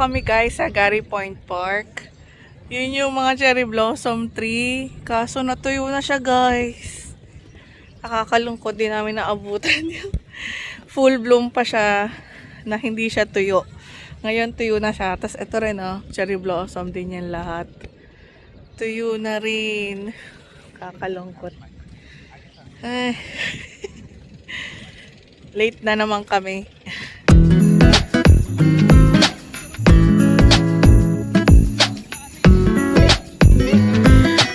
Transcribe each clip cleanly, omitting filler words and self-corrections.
kami guys sa Gary Point Park. Yun yung mga cherry blossom tree. Kaso natuyo na siya guys. Nakakalungkot din namin naabutan yun. Full bloom pa siya na hindi siya tuyo. Ngayon tuyo na siya. Tapos ito rin cherry blossom din yan lahat. Tuyo na rin. Kakalungkot. Ay. Late na naman kami.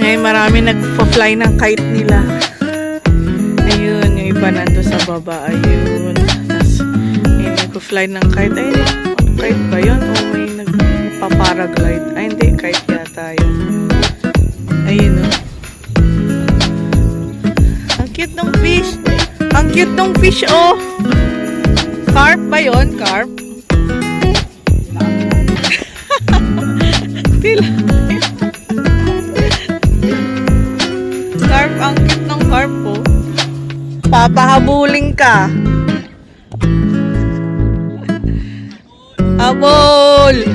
Ngayon marami nagpa-fly ng kite nila. Ayun, yung iba nando sa baba. Ayun. Tapos may nagpa-fly ng kite. Ayun, kite ba yun? O may nagpa-paraglide? Ay hindi, kite yata yun. Ayun o. Ang cute ng fish. Ang cute ng fish oh. Carp ba yun? Carp? Carp, ang cute ng carp po. Papahabulin ka. Habol!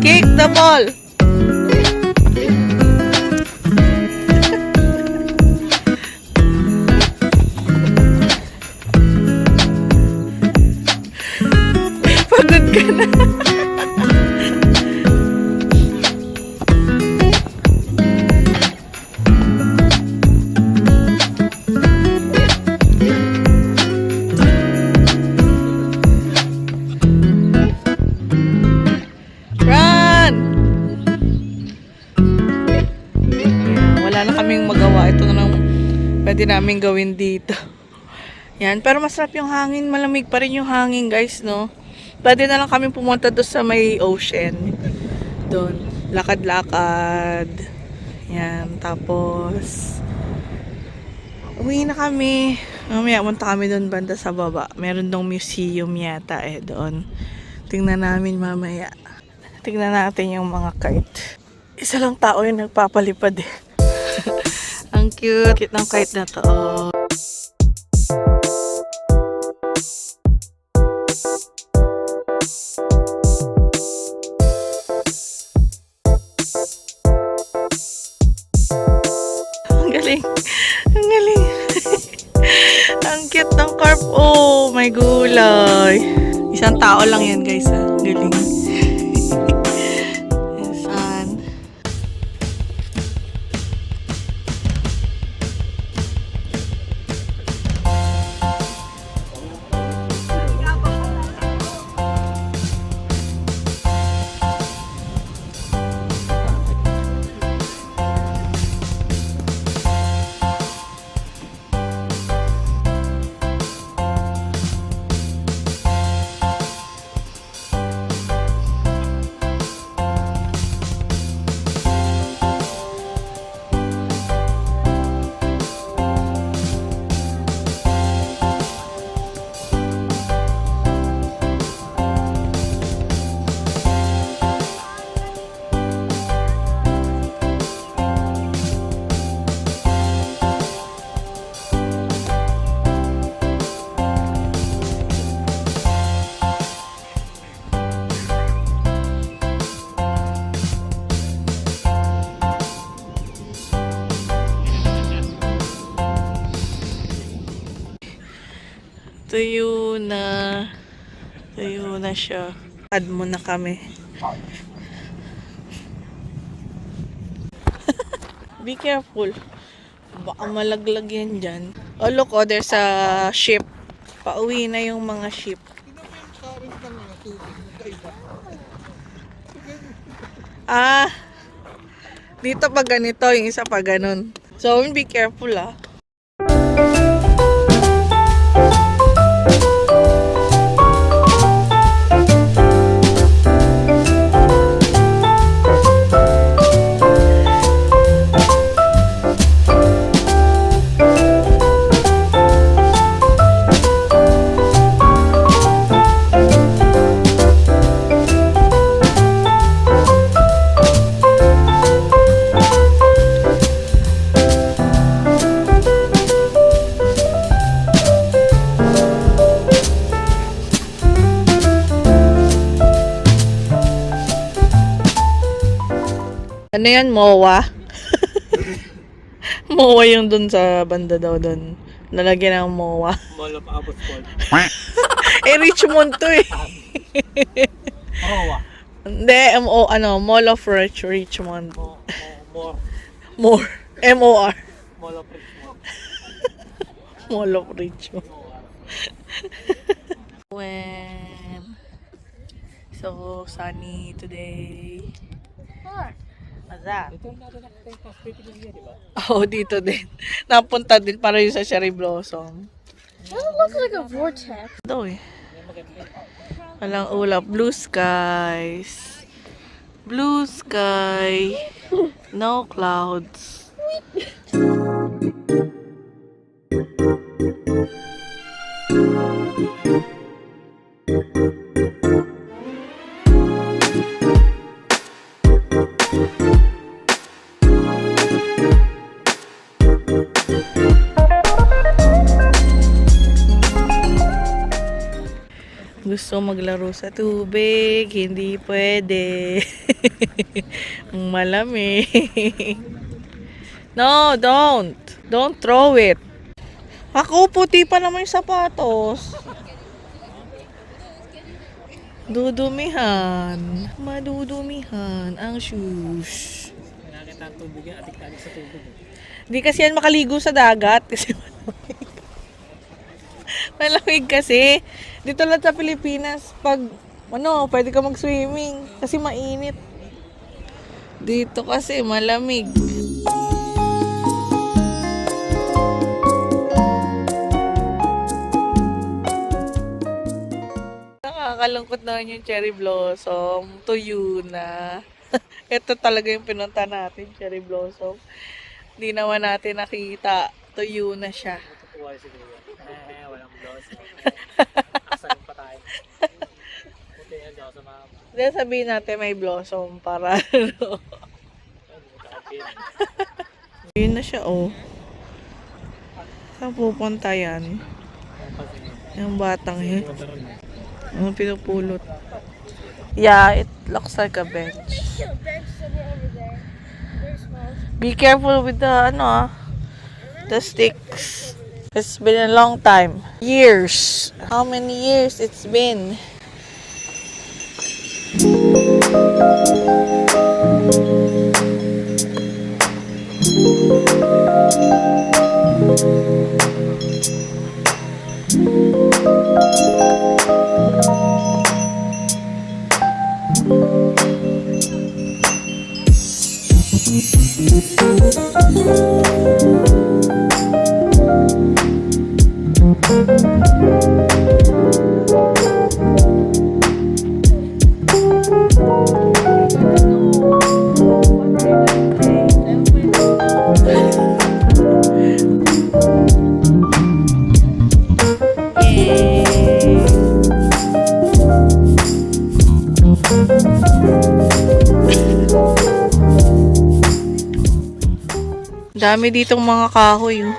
Kick the ball! Pagod ka na. Run! Wala na kaming magawa. Ito na lang pwede namin gawin dito. Yan, pero masarap yung hangin. Malamig pa rin yung hangin, guys, no? Pwede na lang kami pumunta doon sa may ocean. Doon. Lakad-lakad. Yan, tapos uwi na kami. Mamaya, punta kami doon banda sa baba. Meron dong museum yata doon. Tingnan namin mamaya. Tingnan natin yung mga kite. Isa lang tao yung nagpapalipad eh. Ang cute. Cute ng kite na to. Ang galing. Ang galing. Ang cute ng carp. Oh, may gulay. Isang tao lang yan guys. Galing. Yan. Tuyo na siya. Add mo na kami. Be careful. Baka malaglag yan dyan. Oh look, there's a ship. Pauwi na yung mga ship. Dito pa ganito, yung isa pa ganun. So, be careful Ano yan, MOA? MOA yung dun sa banda daw dun. Nalagyan ng MOA. Mall of Abbotsford. Eh, Richmond to eh. Moa. Hindi, Mall of Richmond. More. More. M-O-R. Mall of Richmond. Mall of Richmond. When so sunny today. What's that? Ito yung natin nakita yung hospital niya, di ba? Oh, dito din. Napunta din para yung sa cherry blossom. Doesn't look like a vortex. Ito eh. Walang ulap. Blue skies. Blue sky. No clouds. Gusto maglaro sa tubig, hindi pwede. Malamig. No, don't. Don't throw it. Ako, puti pa naman yung sapatos. Dudumihan. Madudumihan ang shoes. Nakakita ang tubig yan, atik-atik sa tubig. Hindi kasi yan makaligo sa dagat kasi malamig. Malamig kasi. Dito lang sa Pilipinas, pag pwede ka mag-swimming kasi mainit. Dito kasi malamig. Nakakalungkot naman yung cherry blossom. Tuyo na. Ito talaga yung pinunta natin, cherry blossom. Hindi naman natin nakita. Tuyo na siya. Tutuwa siguro. Walang blouse. Asayin pa tayo. Puti yan daw sa mama. Hindi, sabihin natin may blossom para Yun na siya, oh. Saan pupunta yan? Yung batang yun. Ano pinupulot? Yeah, it looks like a bench. A bench somewhere over there. Very small. Be careful with the, the sticks. It's been a long time. Years. How many years it's been? Dami ditong mga kahoy. Oh.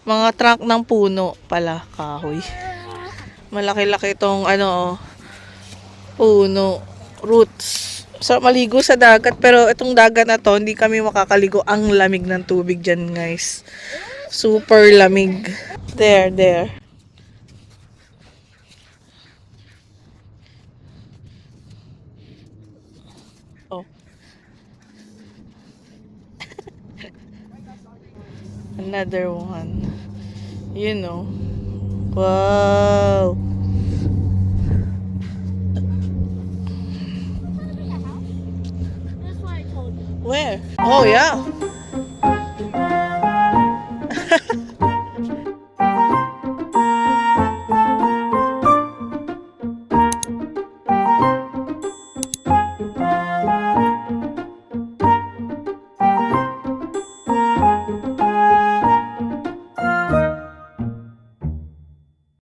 Mga trunk ng puno pala, kahoy. Malaki-laki itong puno, roots. So, maligo sa dagat, pero itong dagat na to, hindi kami makakaligo. Ang lamig ng tubig dyan, guys. Super lamig. There. Oh. Another one. Wow. That's why I told you. Where? Oh, yeah.